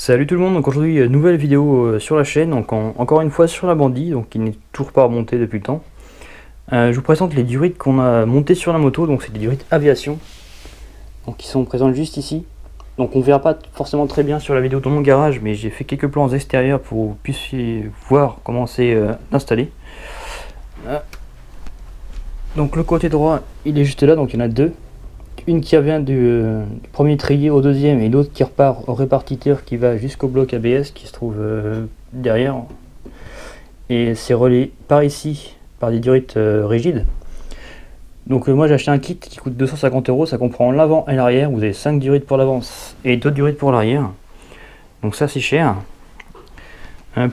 Salut tout le monde, donc aujourd'hui nouvelle vidéo sur la chaîne, donc encore une fois sur la Bandit, donc qui n'est toujours pas remonté depuis le temps. Je vous présente les durites qu'on a montées sur la moto, donc c'est des durites aviation, donc qui sont présentes juste ici. Donc on verra pas forcément très bien sur la vidéo dans mon garage, mais j'ai fait quelques plans extérieurs pour que vous puissiez voir comment c'est installé. Donc le côté droit il est juste là, donc il y en a deux. Une qui vient du premier treillis au deuxième et l'autre qui repart au répartiteur qui va jusqu'au bloc ABS qui se trouve derrière. Et c'est relié par ici par des durites rigides. Donc moi j'ai acheté un kit qui coûte 250 €, ça comprend l'avant et l'arrière. Vous avez 5 durites pour l'avant et 2 durites pour l'arrière. Donc ça c'est cher.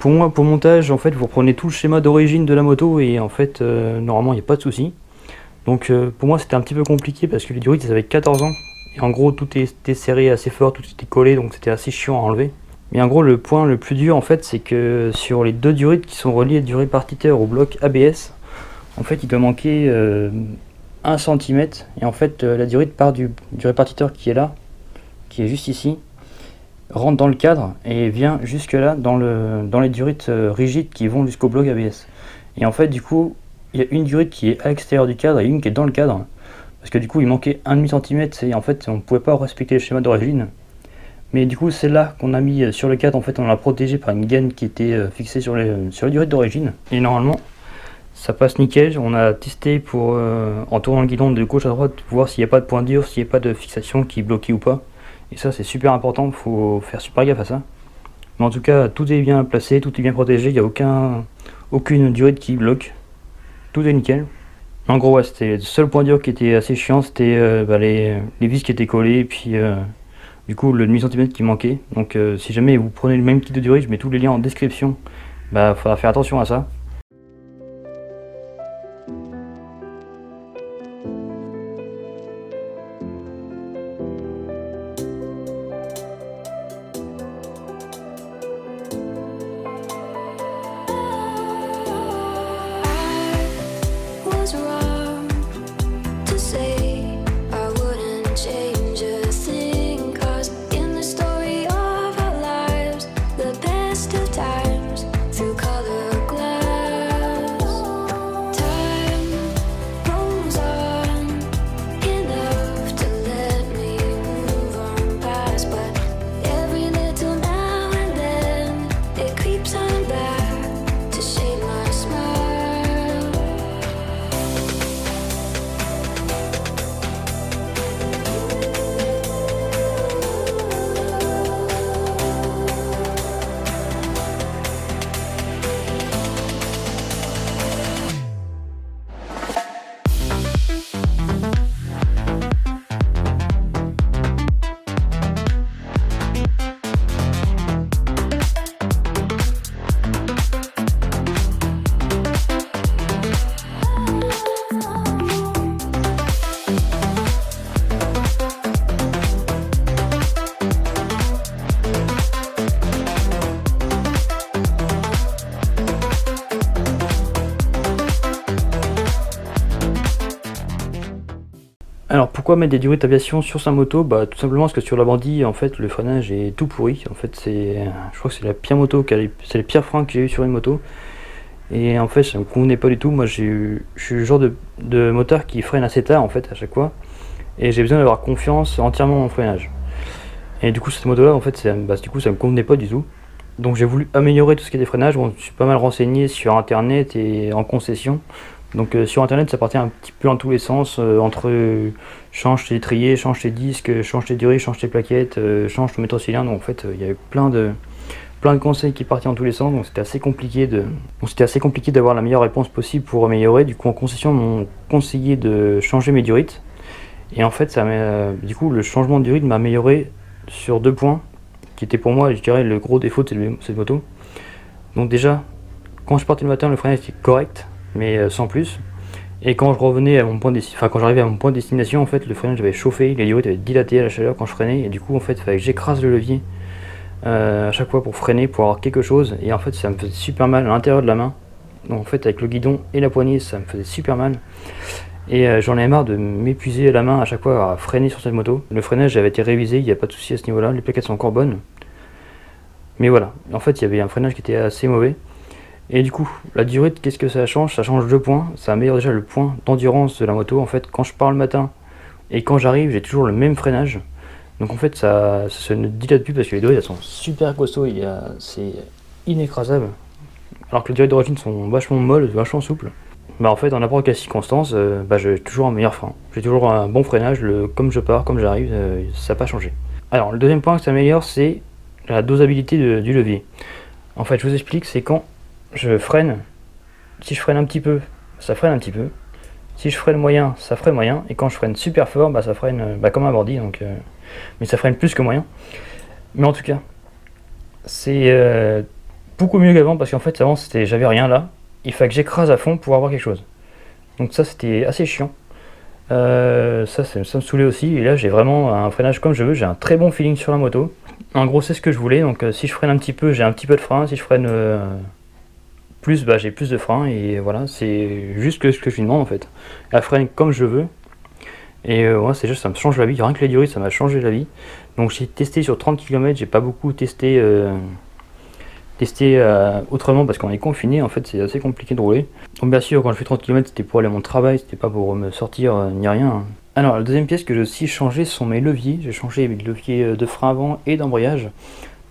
Pour moi, pour montage, en fait vous reprenez tout le schéma d'origine de la moto et en fait normalement il n'y a pas de souci. Donc pour moi c'était un petit peu compliqué parce que les durites elles avaient 14 ans et en gros tout était serré assez fort, tout était collé, donc c'était assez chiant à enlever. Mais en gros le point le plus dur en fait c'est que sur les deux durites qui sont reliées du répartiteur au bloc ABS, en fait il doit manquer 1 cm et en fait la durite part du répartiteur qui est là, qui est juste ici, rentre dans le cadre et vient jusque là dans les durites rigides qui vont jusqu'au bloc ABS. Et en fait du coup il y a une durite qui est à l'extérieur du cadre et une qui est dans le cadre. Parce que du coup il manquait 1,5 cm et en fait on ne pouvait pas respecter le schéma d'origine. Mais du coup celle-là qu'on a mis sur le cadre, en fait on l'a protégée par une gaine qui était fixée sur les durites d'origine. Et normalement ça passe nickel. On a testé pour en tournant le guidon de gauche à droite, voir s'il n'y a pas de point dur, s'il n'y a pas de fixation qui est bloquée ou pas. Et ça c'est super important, il faut faire super gaffe à ça. Mais en tout cas tout est bien placé, tout est bien protégé, il n'y a aucune durite qui bloque. Tout est nickel. En gros ouais, c'était le seul point dur qui était assez chiant, c'était les vis qui étaient collées et puis du coup le demi-centimètre qui manquait. Donc si jamais vous prenez le même kit de durite, je mets tous les liens en description, faudra faire attention à ça. Alors pourquoi mettre des durites aviation sur sa moto? Tout simplement parce que sur la Bandit en fait le freinage est tout pourri. En fait je crois que c'est la pire moto, c'est les pires freins que j'ai eu sur une moto. Et en fait ça me convenait pas du tout. Moi je suis le genre de motard qui freine assez tard en fait à chaque fois. Et j'ai besoin d'avoir confiance entièrement en freinage. Et du coup cette moto là en fait du coup ça me convenait pas du tout. Donc j'ai voulu améliorer tout ce qui est des freinages. Bon, je suis pas mal renseigné sur internet et en concession. Donc sur internet ça partait un petit peu dans tous les sens, entre change tes étriers, change tes disques, change tes durées, change tes plaquettes, change ton métro-cylindre. Donc en fait il y avait plein de conseils qui partaient dans tous les sens, donc c'était assez compliqué d'avoir la meilleure réponse possible pour améliorer. Du coup en concession m'ont conseillé de changer mes durites. Et en fait du coup le changement de durite m'a amélioré sur 2 points qui étaient pour moi je dirais le gros défaut de cette moto. Donc déjà quand je partais le matin le freinage était correct, mais sans plus. Et quand je revenais à mon point quand j'arrivais à mon point de destination, en fait le freinage avait chauffé, les durites avaient dilaté à la chaleur quand je freinais, et du coup en fait il fallait que j'écrase le levier à chaque fois pour freiner, pour avoir quelque chose, et en fait ça me faisait super mal à l'intérieur de la main. Donc en fait avec le guidon et la poignée ça me faisait super mal. Et j'en avais marre de m'épuiser la main à chaque fois à freiner sur cette moto. Le freinage avait été révisé, il n'y a pas de souci à ce niveau là, les plaquettes sont encore bonnes. Mais voilà, en fait il y avait un freinage qui était assez mauvais. Et du coup, la durée, qu'est-ce que ça change? Ça change 2 points. Ça améliore déjà le point d'endurance de la moto. En fait, quand je pars le matin et quand j'arrive, j'ai toujours le même freinage. Donc en fait, ça se ne dilate plus parce que les durées elles sont super costauds. C'est inécrasable. Alors que les durées d'origine sont vachement molles, vachement souples. Bah en fait, en n'importe quelle circonstance, j'ai toujours un meilleur frein. J'ai toujours un bon freinage, comme je pars, comme j'arrive, ça n'a pas changé. Alors, le deuxième point que ça améliore, c'est la dosabilité du levier. En fait, je vous explique, c'est quand je freine, si je freine un petit peu, ça freine un petit peu. Si je freine moyen, ça freine moyen. Et quand je freine super fort, ça freine comme un bordi, mais ça freine plus que moyen. Mais en tout cas, c'est beaucoup mieux qu'avant parce qu'en fait, avant, j'avais rien là. Il fallait que j'écrase à fond pour avoir quelque chose. Donc ça, c'était assez chiant. Ça me saoulait aussi. Et là, j'ai vraiment un freinage comme je veux. J'ai un très bon feeling sur la moto. En gros, c'est ce que je voulais. Donc si je freine un petit peu, j'ai un petit peu de frein. Si je freine plus, j'ai plus de frein. Et voilà, c'est juste ce que je lui demande en fait. Elle freine comme je veux. Et ouais, c'est juste, ça me change la vie. Rien que les durées, ça m'a changé la vie. Donc j'ai testé sur 30 km. J'ai pas beaucoup testé... autrement parce qu'on est confiné, en fait c'est assez compliqué de rouler. Donc bien sûr quand je fais 30 km c'était pour aller à mon travail, c'était pas pour me sortir ni rien. Alors la deuxième pièce que j'ai aussi changé sont mes leviers. J'ai changé mes leviers de frein avant et d'embrayage.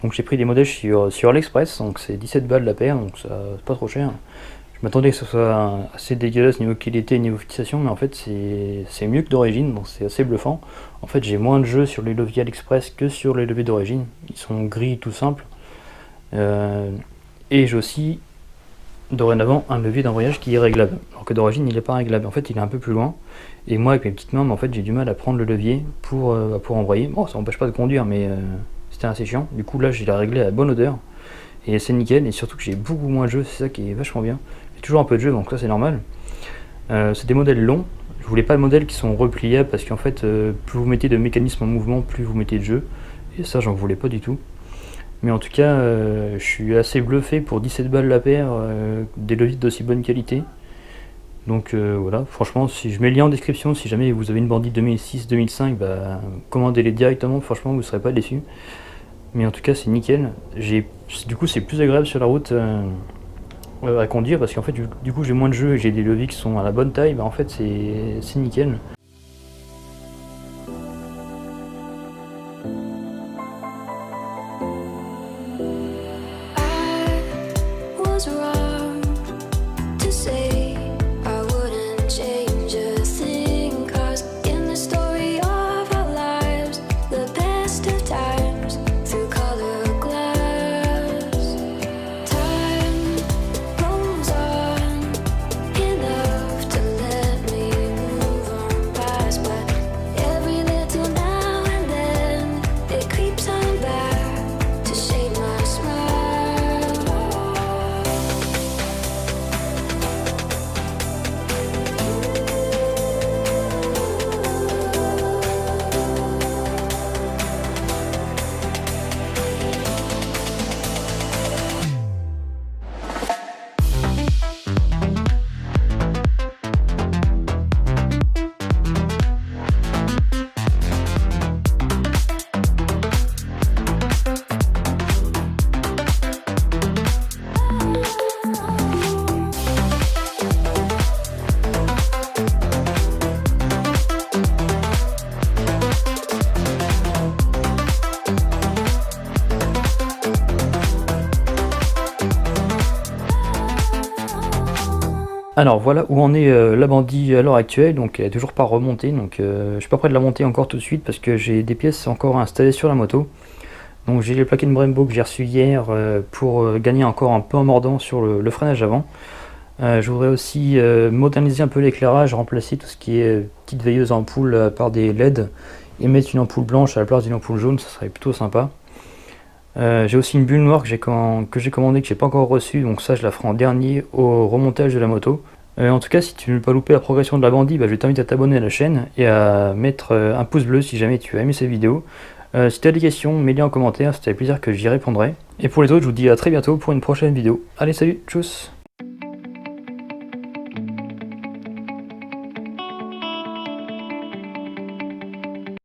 Donc j'ai pris des modèles sur AliExpress, donc c'est 17 balles la paire, donc ça c'est pas trop cher. Je m'attendais que ce soit assez dégueulasse niveau qualité et niveau fixation, mais en fait c'est mieux que d'origine, donc c'est assez bluffant. En fait j'ai moins de jeu sur les leviers AliExpress que sur les leviers d'origine, ils sont gris tout simple. Et j'ai aussi dorénavant un levier d'embrayage qui est réglable, alors que d'origine il n'est pas réglable. En fait il est un peu plus loin, et moi avec mes petites mains, en fait j'ai du mal à prendre le levier pour embrayer. Bon, ça n'empêche pas de conduire, mais c'était assez chiant. Du coup là j'ai réglé à la bonne odeur, et c'est nickel, et surtout que j'ai beaucoup moins de jeu, c'est ça qui est vachement bien. J'ai toujours un peu de jeu, donc ça c'est normal. C'est des modèles longs, je voulais pas de modèles qui sont repliables, parce qu'en fait plus vous mettez de mécanismes en mouvement, plus vous mettez de jeu, et ça j'en voulais pas du tout. Mais en tout cas, je suis assez bluffé pour 17 balles la paire, des leviers d'aussi bonne qualité. Donc voilà, franchement, si je mets le lien en description, si jamais vous avez une bandit 2006-2005, commandez-les directement, franchement, vous ne serez pas déçus. Mais en tout cas, c'est nickel. Du coup, c'est plus agréable sur la route à conduire, parce qu'en fait, du coup, j'ai moins de jeu et j'ai des leviers qui sont à la bonne taille, en fait, c'est nickel. Alors voilà où en est la bandit à l'heure actuelle, donc elle n'est toujours pas remontée, donc je suis pas prêt de la monter encore tout de suite parce que j'ai des pièces encore installées sur la moto. Donc j'ai les plaquettes de Brembo que j'ai reçues hier pour gagner encore un peu en mordant sur le freinage avant. Je voudrais aussi moderniser un peu l'éclairage, remplacer tout ce qui est petite veilleuse ampoule par des LED et mettre une ampoule blanche à la place d'une ampoule jaune, ça serait plutôt sympa. J'ai aussi une bulle noire que j'ai commandée, que j'ai pas encore reçue, donc ça je la ferai en dernier au remontage de la moto. En tout cas, si tu ne veux pas louper la progression de la bandit, je t'invite à t'abonner à la chaîne et à mettre un pouce bleu si jamais tu as aimé cette vidéo. Si tu as des questions, mets-les en commentaire, c'est avec plaisir que j'y répondrai. Et pour les autres, je vous dis à très bientôt pour une prochaine vidéo. Allez, salut, tchuss!